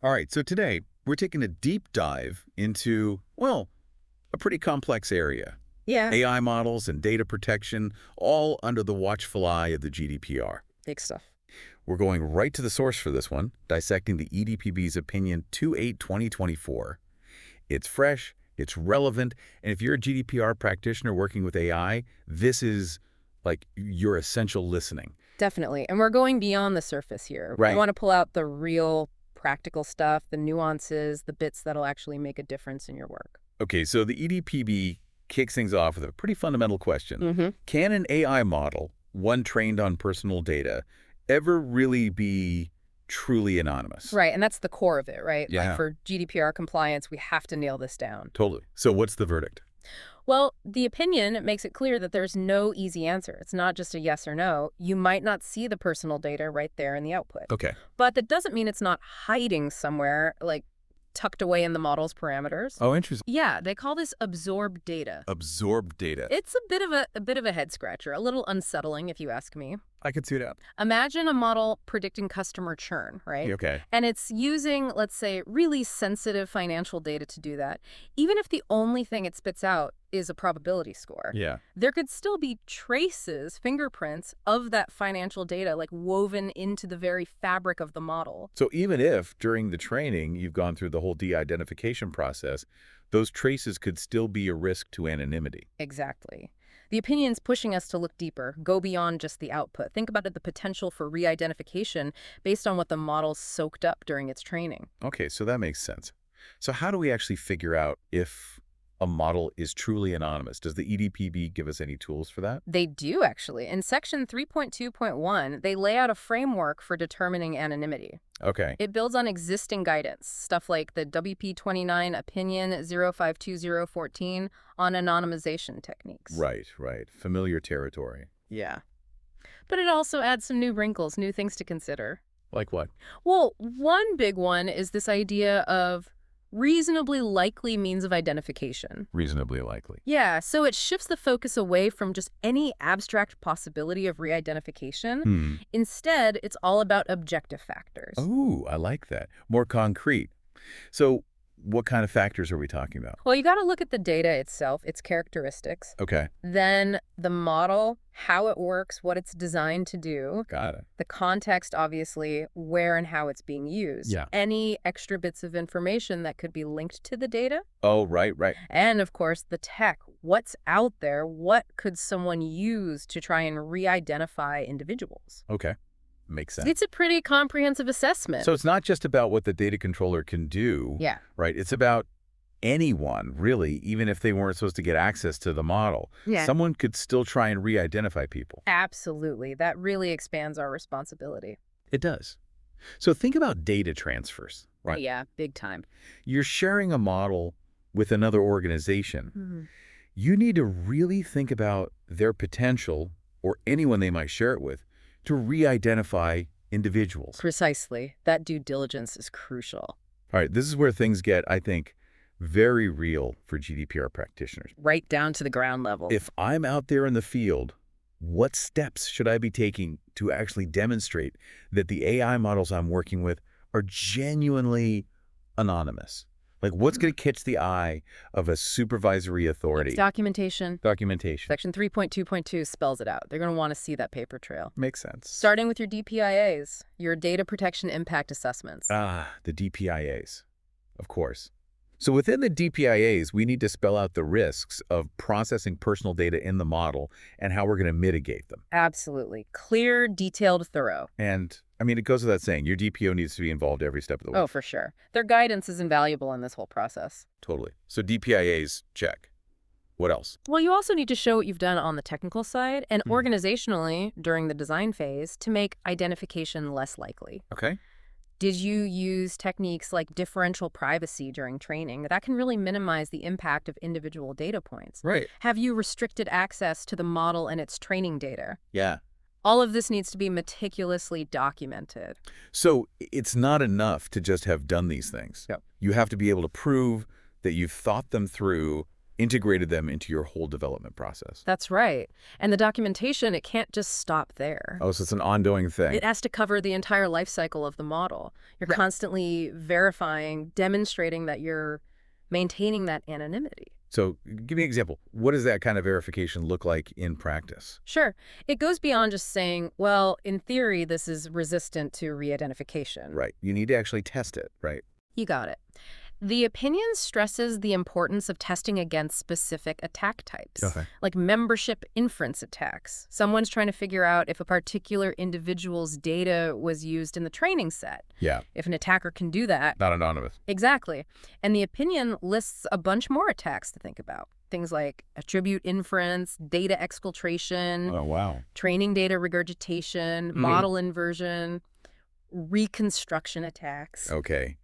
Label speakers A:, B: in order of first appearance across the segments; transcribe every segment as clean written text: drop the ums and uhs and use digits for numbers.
A: All right, so today we're taking a deep dive into, well, a pretty complex area.
B: Yeah.
A: AI models and data protection, all under the watchful eye of the GDPR.
B: Big stuff.
A: We're going right to the source for this one, dissecting the EDPB's Opinion 28/2024. It's fresh, it's relevant, and if you're a GDPR practitioner working with AI, this is like your essential listening.
B: Definitely. And we're going beyond the surface here. I
A: Right.
B: want to pull out the real practical stuff, the nuances, the bits that'll actually make a difference in your work.
A: Okay, so the EDPB kicks things off with a pretty fundamental question.
B: Mm-hmm.
A: Can an AI model, one trained on personal data, ever really be truly anonymous?
B: Right. And that's the core of it, right? Like
A: Yeah,
B: for GDPR compliance, we have to nail this down.
A: totally. So what's the verdict?
B: Well, the opinion makes it clear that there's no easy answer. It's not just a yes or no. You might not see the personal data right there in the output.
A: Okay.
B: But that doesn't mean it's not hiding somewhere, like tucked away in the model's parameters.
A: Oh, interesting.
B: Yeah, they call this absorbed data.
A: Absorbed data.
B: It's a bit of a head scratcher, a little unsettling if you ask me.
A: I could see that.
B: Imagine a model predicting customer churn, right?
A: Okay.
B: And it's using, let's say, really sensitive financial data to do that. Even if the only thing it spits out is a probability score,
A: Yeah.
B: there could still be traces, fingerprints of that financial data, like woven into the very fabric of the model.
A: So even if during the training you've gone through the whole de-identification process, those traces could still be a risk to anonymity.
B: Exactly. The opinion's pushing us to look deeper, go beyond just the output. Think about the potential for re-identification based on what the model's soaked up during its training.
A: Okay, so that makes sense. So how do we actually figure out if a model is truly anonymous? Does the EDPB give us any tools for that?
B: They do, actually. In Section 3.2.1, they lay out a framework for determining anonymity.
A: Okay.
B: It builds on existing guidance, stuff like the WP29 Opinion 052014 on anonymization techniques.
A: Right, right. Familiar territory.
B: Yeah. But it also adds some new wrinkles, new things to consider.
A: Like what?
B: Well, one big one is this idea of reasonably likely means of identification.
A: Reasonably likely.
B: Yeah, so it shifts the focus away from just any abstract possibility of re-identification. Instead, it's all about objective factors.
A: Oh, I like that. More concrete. So what kind of factors are we talking about?
B: Well, you got to look at the data itself, its characteristics,
A: Okay.
B: then the model, how it works, what it's designed to do,
A: Got it.
B: the context, obviously, where and how it's being used,
A: Yeah.
B: any extra bits of information that could be linked to the data,
A: Oh, right, right.
B: and, of course, the tech. What's out there? What could someone use to try and re-identify individuals?
A: Okay. Makes sense.
B: It's a pretty comprehensive assessment.
A: So it's not just about what the data controller can do,
B: Yeah.
A: right? It's about anyone, really, even if they weren't supposed to get access to the model.
B: Yeah.
A: Someone could still try and re-identify people.
B: Absolutely. That really expands our responsibility.
A: It does. So think about data transfers, right?
B: Yeah, big time.
A: You're sharing a model with another organization.
B: Mhm.
A: You need to really think about their potential, or anyone they might share it with, to re-identify individuals.
B: Precisely. That due diligence is crucial.
A: All right, this is where things get, I think, very real for GDPR practitioners.
B: Right down to the ground level.
A: If I'm out there in the field, what steps should I be taking to actually demonstrate that the AI models I'm working with are genuinely anonymous? Like, what's going to catch the eye of a supervisory authority?
B: It's documentation.
A: Documentation.
B: Section 3.2.2 spells it out. They're going to want to see that paper trail.
A: Makes sense.
B: Starting with your DPIAs, your data protection impact assessments.
A: Ah, the DPIAs, of course. So within the DPIAs, we need to spell out the risks of processing personal data in the model and how we're going to mitigate them.
B: Absolutely. Clear, detailed, thorough.
A: And, I mean, it goes without saying, your DPO needs to be involved every step of the way.
B: Oh, for sure. Their guidance is invaluable in this whole process.
A: Totally. So DPIAs, check. What else?
B: Well, you also need to show what you've done on the technical side and organizationally during the design phase to make identification less likely.
A: Okay.
B: Did you use techniques like differential privacy during training? That can really minimize the impact of individual data points.
A: Right.
B: Have you restricted access to the model and its training data?
A: Yeah.
B: All of this needs to be meticulously documented.
A: So it's not enough to just have done these things.
B: Yep.
A: You have to be able to prove that you've thought them through integrated them into your whole development process.
B: That's right. And the documentation, it can't just stop there.
A: Oh, so it's an ongoing thing.
B: It has to cover the entire life cycle of the model. You're constantly verifying, demonstrating that you're maintaining that anonymity.
A: So give me an example. What does that kind of verification look like in practice?
B: Sure. It goes beyond just saying, well, in theory, this is resistant to re-identification.
A: Right. You need to actually test it, right?
B: You got it. The opinion stresses the importance of testing against specific attack types, like membership inference attacks. Someone's trying to figure out if a particular individual's data was used in the training set.
A: Yeah.
B: If an attacker can do that.
A: Not anonymous.
B: Exactly. And the opinion lists a bunch more attacks to think about. Things like attribute inference, data exfiltration,
A: Oh, wow.
B: training data regurgitation, model inversion, reconstruction attacks.
A: Okay.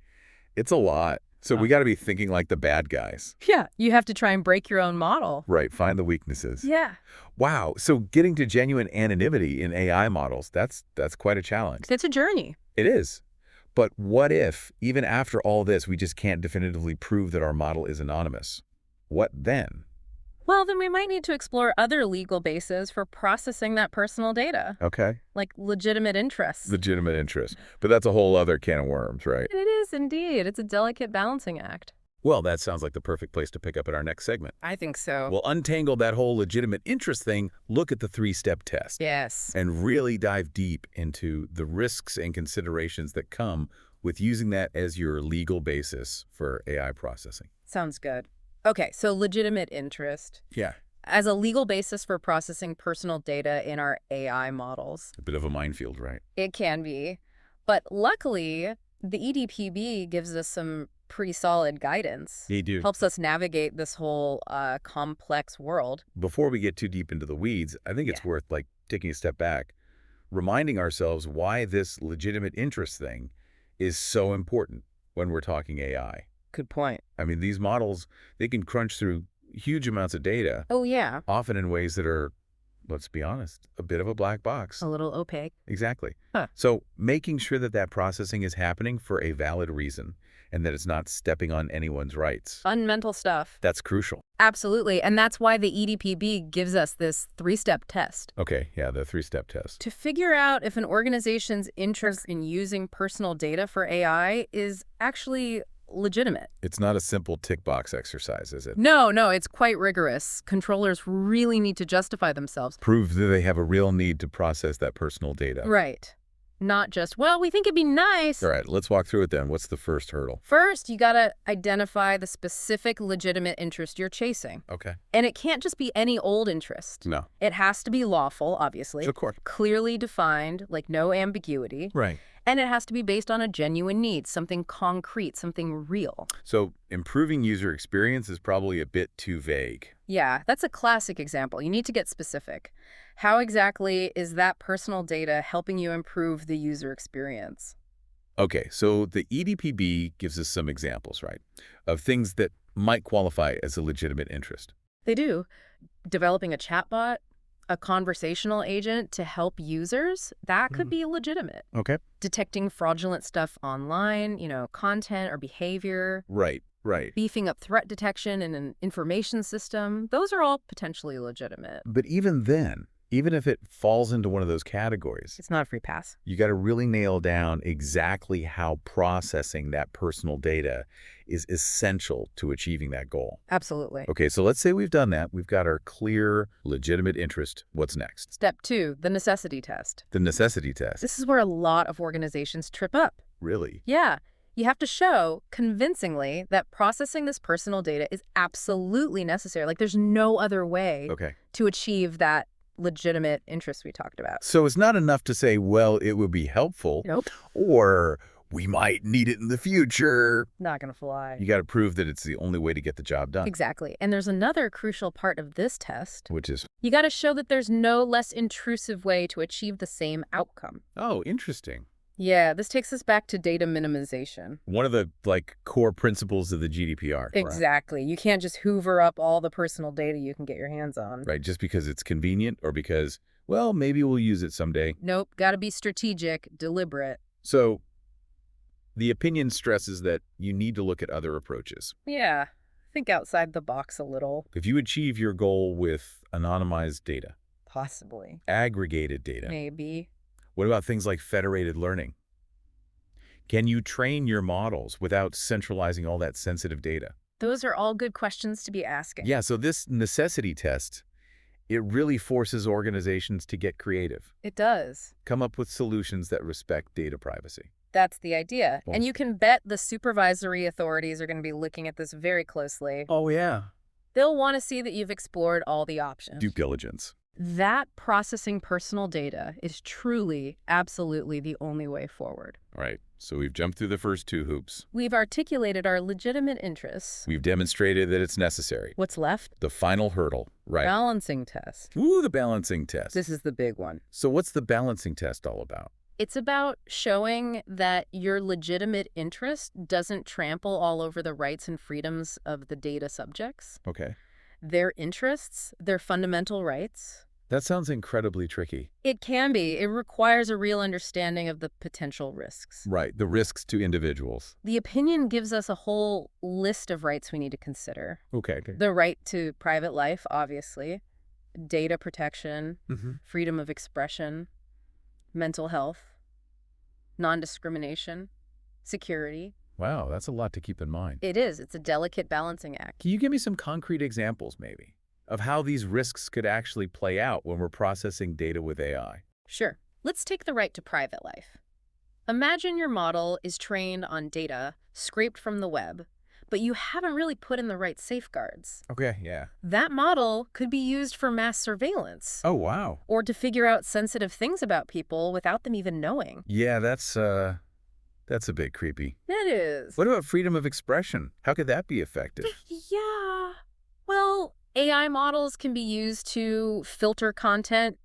A: It's a lot. So we got to be thinking like the bad guys.
B: Yeah, you have to try and break your own model.
A: Right. Find the weaknesses.
B: Yeah.
A: Wow. So getting to genuine anonymity in AI models, that's quite a challenge.
B: It's a journey.
A: It is. But what if, even after all this, we just can't definitively prove that our model is anonymous? What then?
B: Well, then we might need to explore other legal bases for processing that personal data,
A: Okay.
B: like legitimate interests.
A: Legitimate interest. But that's a whole other can of worms, right?
B: It is indeed. It's a delicate balancing act.
A: Well, that sounds like the perfect place to pick up in our next segment.
B: I think so.
A: We'll untangle that whole legitimate interest thing, look at the three-step test,
B: Yes.
A: and really dive deep into the risks and considerations that come with using that as your legal basis for AI processing.
B: Sounds good. Okay, so legitimate interest.
A: Yeah.
B: As a legal basis for processing personal data in our AI models.
A: A bit of a minefield, right?
B: It can be. But luckily, the EDPB gives us some pretty solid guidance.
A: They do.
B: Helps us navigate this whole complex world.
A: Before we get too deep into the weeds, I think it's worth taking a step back, reminding ourselves why this legitimate interest thing is so important when we're talking AI.
B: Good point.
A: I mean, these models, they can crunch through huge amounts of data,
B: Oh, yeah.
A: often in ways that are, let's be honest, a bit of a black box.
B: A little opaque.
A: Exactly.
B: Huh.
A: So making sure that that processing is happening for a valid reason and that it's not stepping on anyone's rights.
B: Fun mental stuff.
A: That's crucial.
B: Absolutely. And that's why the EDPB gives us this three-step test.
A: Okay, yeah, the three-step test.
B: To figure out if an organization's interest in using personal data for AI is actually legitimate.
A: It's not a simple tick box exercise, is it?
B: No, it's quite rigorous. Controllers really need to justify themselves.
A: Prove that they have a real need to process that personal data.
B: Right. Not just, well, we think it'd be nice.
A: All right, let's walk through it then. What's the first hurdle?
B: First, you gotta identify the specific legitimate interest you're chasing.
A: Okay.
B: And it can't just be any old interest.
A: No.
B: It has to be lawful, obviously.
A: Of course.
B: Clearly defined, like no ambiguity.
A: Right.
B: And it has to be based on a genuine need, something concrete, something real.
A: So improving user experience is probably a bit too vague.
B: Yeah, that's a classic example. You need to get specific. How exactly is that personal data helping you improve the user experience?
A: Okay, so the EDPB gives us some examples, right, of things that might qualify as a legitimate interest.
B: They do. Developing a chatbot, a conversational agent to help users, that could be legitimate.
A: Okay.
B: Detecting fraudulent stuff online, content or behavior.
A: Right.
B: Beefing up threat detection in an information system. Those are all potentially legitimate.
A: But even then, even if it falls into one of those categories,
B: It's not a free pass.
A: you got to really nail down exactly how processing that personal data is essential to achieving that goal.
B: Absolutely.
A: Okay, so let's say we've done that. We've got our clear, legitimate interest. What's next?
B: Step 2, the necessity test.
A: The necessity test.
B: This is where a lot of organizations trip up.
A: Really?
B: Yeah. You have to show convincingly that processing this personal data is absolutely necessary. Like there's no other way
A: Okay.
B: to achieve that legitimate interest we talked about.
A: So it's not enough to say, well, it would be helpful,
B: Nope.
A: or we might need it in the future.
B: Not going to fly.
A: You got to prove that it's the only way to get the job done.
B: Exactly. And there's another crucial part of this test.
A: Which is,
B: You got to show that there's no less intrusive way to achieve the same outcome.
A: oh, interesting.
B: Yeah, this takes us back to data minimization.
A: One of the core principles of the GDPR.
B: Exactly. You can't just hoover up all the personal data you can get your hands on.
A: Right, just because it's convenient or because, well, maybe we'll use it someday.
B: Nope, got to be strategic, deliberate.
A: So the opinion stresses that you need to look at other approaches.
B: Yeah. Think outside the box a little.
A: If you achieve your goal with anonymized data,
B: Possibly.
A: aggregated data,
B: Maybe.
A: what about things like federated learning? Can you train your models without centralizing all that sensitive data?
B: Those are all good questions to be asking.
A: Yeah, so this necessity test, it really forces organizations to get creative,
B: It does.
A: come up with solutions that respect data privacy.
B: That's the idea.
A: Well-
B: And you can bet the supervisory authorities are going to be looking at this very closely.
A: Oh, yeah.
B: They'll want to see that you've explored all the options.
A: Due diligence.
B: That processing personal data is truly, absolutely the only way forward.
A: All right, so we've jumped through the first two hoops.
B: We've articulated our legitimate interests.
A: We've demonstrated that it's necessary.
B: What's left?
A: The final hurdle, right?
B: Balancing test.
A: Ooh, the balancing test.
B: This is the big one.
A: So what's the balancing test all about?
B: It's about showing that your legitimate interest doesn't trample all over the rights and freedoms of the data subjects.
A: Okay.
B: Their interests, their fundamental rights.
A: That sounds incredibly tricky.
B: It can be. It requires a real understanding of the potential risks.
A: Right, the risks to individuals.
B: The opinion gives us a whole list of rights we need to consider.
A: Okay.
B: The right to private life, obviously, data protection,
A: Mm-hmm.
B: freedom of expression, mental health, non-discrimination, security.
A: Wow, that's a lot to keep in mind.
B: It is. It's a delicate balancing act.
A: Can you give me some concrete examples, maybe, of how these risks could actually play out when we're processing data with AI?
B: Sure. Let's take the right to private life. Imagine your model is trained on data scraped from the web, but you haven't really put in the right safeguards.
A: Okay, yeah.
B: That model could be used for mass surveillance.
A: Oh, wow.
B: Or to figure out sensitive things about people without them even knowing.
A: Yeah, that's a bit creepy.
B: That is.
A: What about freedom of expression? How could that be effective?
B: Yeah. Well, AI models can be used to filter content,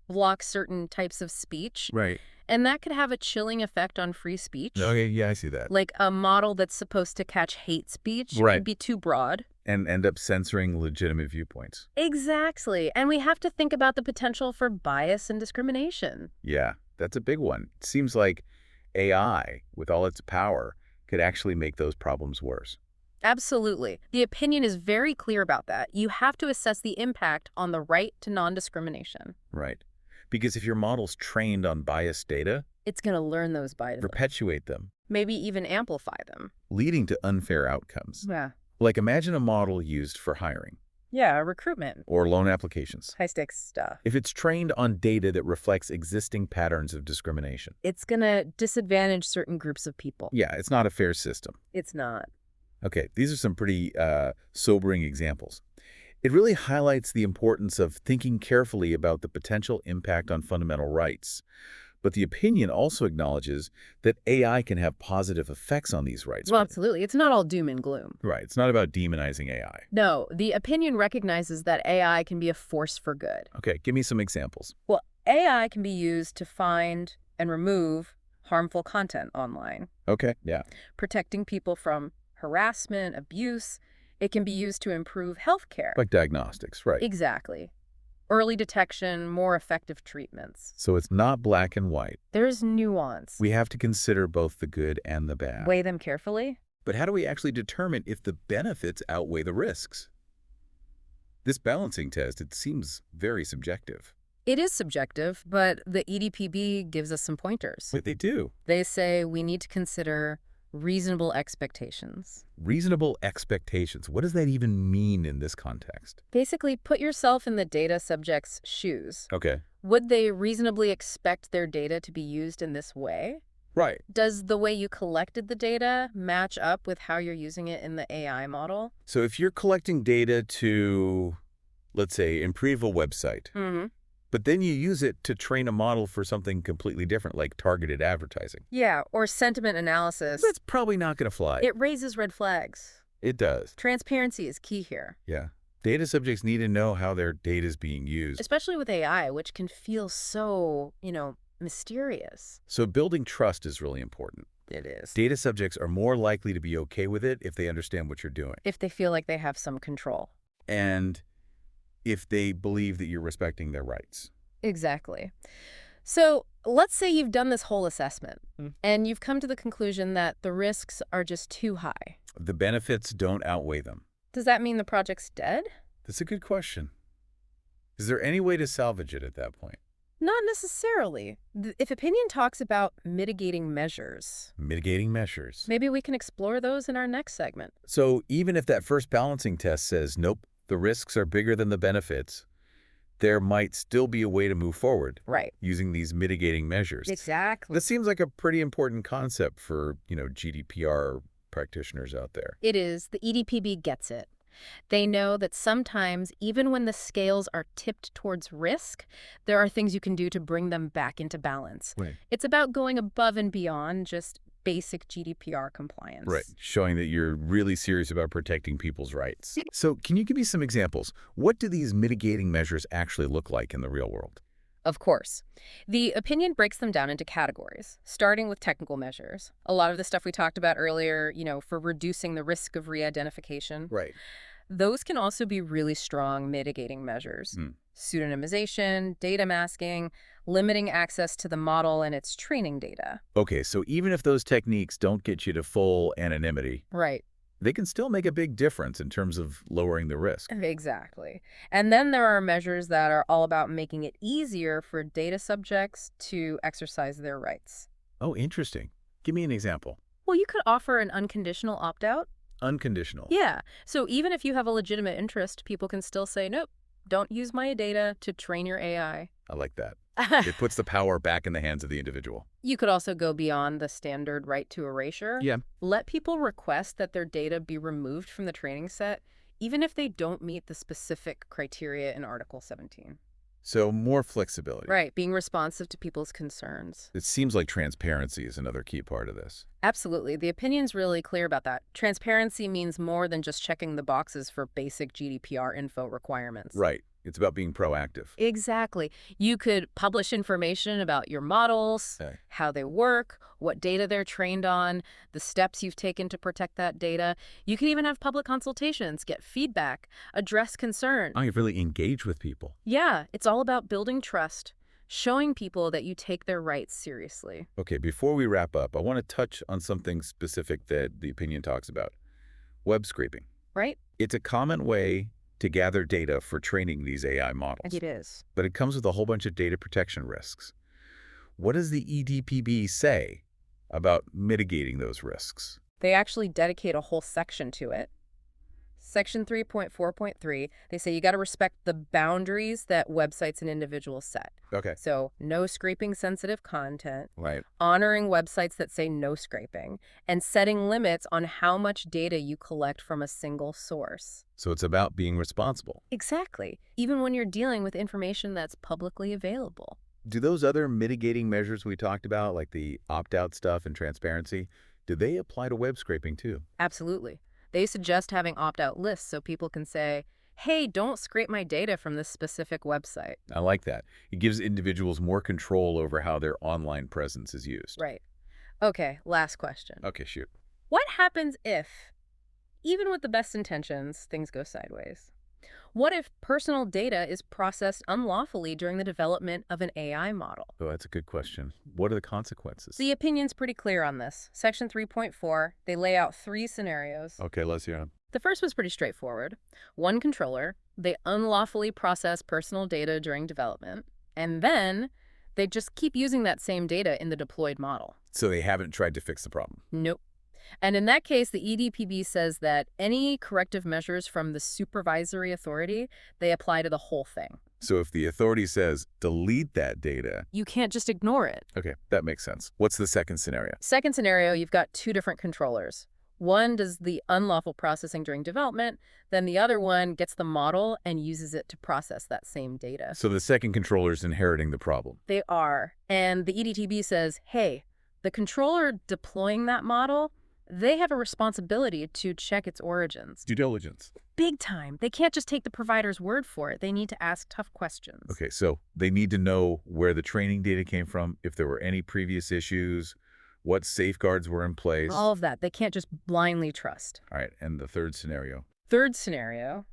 B: block certain types of speech.
A: Right.
B: And that could have a chilling effect on free speech.
A: Okay, yeah, I see that.
B: Like a model that's supposed to catch hate speech
A: Right.
B: could be too broad.
A: And end up censoring legitimate viewpoints.
B: Exactly. And we have to think about the potential for bias and discrimination.
A: Yeah, that's a big one. It seems like AI, with all its power, could actually make those problems worse.
B: Absolutely. The opinion is very clear about that. You have to assess the impact on the right to non-discrimination.
A: Right. Because if your model's trained on biased data,
B: It's going to learn those biases.
A: perpetuate them,
B: Maybe even amplify them.
A: leading to unfair outcomes.
B: Yeah.
A: Like imagine a model used for hiring
B: Yeah, recruitment.
A: or loan applications.
B: High-stakes stuff.
A: If it's trained on data that reflects existing patterns of discrimination.
B: It's going to disadvantage certain groups of people.
A: Yeah, it's not a fair system.
B: It's not.
A: Okay, these are some pretty sobering examples. It really highlights the importance of thinking carefully about the potential impact on fundamental rights. But the opinion also acknowledges that AI can have positive effects on these rights.
B: Well, absolutely. It's not all doom and gloom.
A: Right, it's not about demonizing AI.
B: No, the opinion recognizes that AI can be a force for good.
A: Okay, give me some examples.
B: Well, AI can be used to find and remove harmful content online,
A: Okay, yeah.
B: protecting people from harassment, abuse. It can be used to improve healthcare.
A: Like diagnostics, right.
B: Exactly. Early detection, more effective treatments.
A: So it's not black and white.
B: There's nuance.
A: We have to consider both the good and the bad.
B: Weigh them carefully.
A: But how do we actually determine if the benefits outweigh the risks? This balancing test, it seems very subjective.
B: It is subjective, but the EDPB gives us some pointers.
A: But they do.
B: They say we need to consider reasonable expectations.
A: Reasonable expectations. What does that even mean in this context?
B: Basically, put yourself in the data subject's shoes.
A: Okay.
B: Would they reasonably expect their data to be used in this way?
A: Right.
B: Does the way you collected the data match up with how you're using it in the AI model?
A: So if you're collecting data to, let's say, improve a website, but then you use it to train a model for something completely different, like targeted advertising,
B: Yeah, or sentiment analysis.
A: that's probably not going to fly.
B: It raises red flags.
A: It does.
B: Transparency is key here,
A: Yeah. Data subjects need to know how their data is being used.
B: especially with AI, which can feel so, mysterious.
A: So building trust is really important.
B: It is.
A: Data subjects are more likely to be okay with it if they understand what you're doing.
B: If they feel like they have some control.
A: And if they believe that you're respecting their rights.
B: Exactly. So let's say you've done this whole assessment and you've come to the conclusion that the risks are just too high.
A: The benefits don't outweigh them.
B: Does that mean the project's dead?
A: That's a good question. Is there any way to salvage it at that point?
B: Not necessarily. If opinion talks about mitigating measures,
A: Mitigating measures.
B: maybe we can explore those in our next segment.
A: So even if that first balancing test says, nope, the risks are bigger than the benefits, there might still be a way to move forward
B: Right.
A: using these mitigating measures.
B: Exactly.
A: This seems like a pretty important concept for, GDPR practitioners out there.
B: It is. The EDPB gets it. They know that sometimes, even when the scales are tipped towards risk, there are things you can do to bring them back into balance.
A: Right.
B: It's about going above and beyond just basic GDPR compliance.
A: Right. Showing that you're really serious about protecting people's rights. So can you give me some examples? What do these mitigating measures actually look like in the real world?
B: Of course. The opinion breaks them down into categories, starting with technical measures. A lot of the stuff we talked about earlier, for reducing the risk of re-identification.
A: Right.
B: Those can also be really strong mitigating measures. Pseudonymization, data masking, limiting access to the model and its training data.
A: Okay, so even if those techniques don't get you to full anonymity,
B: Right.
A: they can still make a big difference in terms of lowering the risk.
B: Exactly. And then there are measures that are all about making it easier for data subjects to exercise their rights.
A: Oh, interesting. Give me an example.
B: Well, you could offer an unconditional opt-out.
A: Unconditional.
B: Yeah. So even if you have a legitimate interest, people can still say, nope, don't use my data to train your AI.
A: I like that. It puts the power back in the hands of the individual.
B: You could also go beyond the standard right to erasure.
A: Yeah.
B: Let people request that their data be removed from the training set, even if they don't meet the specific criteria in Article 17.
A: So more flexibility.
B: Right, being responsive to people's concerns.
A: It seems like transparency is another key part of this.
B: Absolutely. The opinion's really clear about that. Transparency means more than just checking the boxes for basic GDPR info requirements.
A: Right. It's about being proactive.
B: Exactly. You could publish information about your models,
A: Okay.
B: how they work, what data they're trained on, the steps you've taken to protect that data. You can even have public consultations, get feedback, address concern.
A: I really engage with people.
B: Yeah, it's all about building trust, showing people that you take their rights seriously.
A: Okay, before we wrap up, I want to touch on something specific that the opinion talks about. Web scraping.
B: Right?
A: It's a common way to gather data for training these AI models.
B: It is.
A: But it comes with a whole bunch of data protection risks. What does the EDPB say about mitigating those risks?
B: They actually dedicate a whole section to it. Section 3.4.3, they say you got to respect the boundaries that websites and individuals set.
A: Okay.
B: So no scraping sensitive content,
A: Right.
B: honoring websites that say no scraping, and setting limits on how much data you collect from a single source.
A: So it's about being responsible.
B: Exactly, even when you're dealing with information that's publicly available.
A: Do those other mitigating measures we talked about, like the opt-out stuff and transparency, do they apply to web scraping too?
B: Absolutely. They suggest having opt-out lists so people can say, hey, don't scrape my data from this specific website.
A: I like that. It gives individuals more control over how their online presence is used.
B: Right. Okay, last question.
A: Okay, shoot.
B: What happens if, even with the best intentions, things go sideways? What if personal data is processed unlawfully during the development of an AI model?
A: Oh, that's a good question. What are the consequences?
B: The opinion's pretty clear on this. Section 3.4, they lay out 3 scenarios.
A: Okay, let's hear them.
B: The first was pretty straightforward. One controller, they unlawfully process personal data during development, and then they just keep using that same data in the deployed model.
A: So they haven't tried to fix the problem.
B: Nope. And in that case, the EDPB says that any corrective measures from the supervisory authority, they apply to the whole thing.
A: So if the authority says, delete that data,
B: You can't just ignore it.
A: okay, that makes sense. What's the second scenario?
B: Second scenario, you've got 2 different controllers. One does the unlawful processing during development, then the other one gets the model and uses it to process that same data.
A: So the second controller is inheriting the problem.
B: They are. And the EDTB says, hey, the controller deploying that model, they have a responsibility to check its origins.
A: Due diligence.
B: Big time. They can't just take the provider's word for it. They need to ask tough questions.
A: Okay, so they need to know where the training data came from, if there were any previous issues, what safeguards were in place.
B: All of that. They can't just blindly trust.
A: All right, and the third scenario.
B: Third scenario,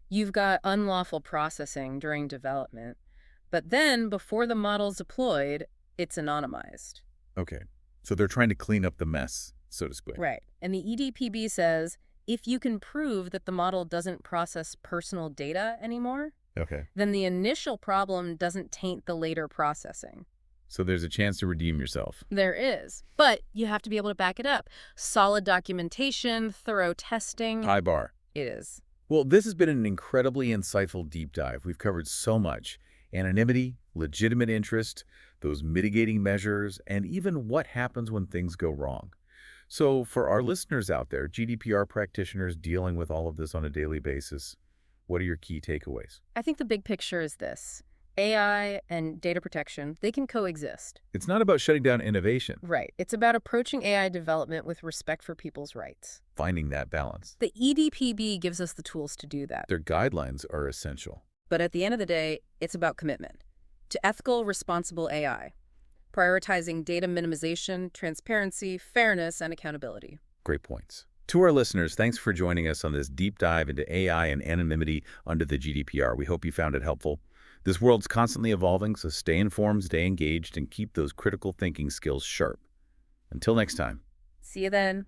B: you've got unlawful processing during development, but then before the model's deployed, it's anonymized.
A: Okay, so they're trying to clean up the mess, so to speak.
B: Right. And the EDPB says If you can prove that the model doesn't process personal data anymore,
A: Okay.
B: then the initial problem doesn't taint the later processing.
A: So there's a chance to redeem yourself.
B: There is, but you have to be able to back it up. Solid documentation, thorough testing.
A: High bar.
B: It is.
A: Well, this has been an incredibly insightful deep dive. We've covered so much. Anonymity, legitimate interest, those mitigating measures, and even what happens when things go wrong. So for our listeners out there, GDPR practitioners dealing with all of this on a daily basis, what are your key takeaways?
B: I think the big picture is this. AI and data protection, they can coexist.
A: It's not about shutting down innovation,
B: Right. It's about approaching AI development with respect for people's rights.
A: finding that balance.
B: The EDPB gives us the tools to do that.
A: Their guidelines are essential.
B: But at the end of the day, it's about commitment to ethical, responsible AI, prioritizing data minimization, transparency, fairness, and accountability.
A: Great points. To our listeners, thanks for joining us on this deep dive into AI and anonymity under the GDPR. We hope you found it helpful. This world's constantly evolving, so stay informed, stay engaged, and keep those critical thinking skills sharp. Until next time.
B: See you then.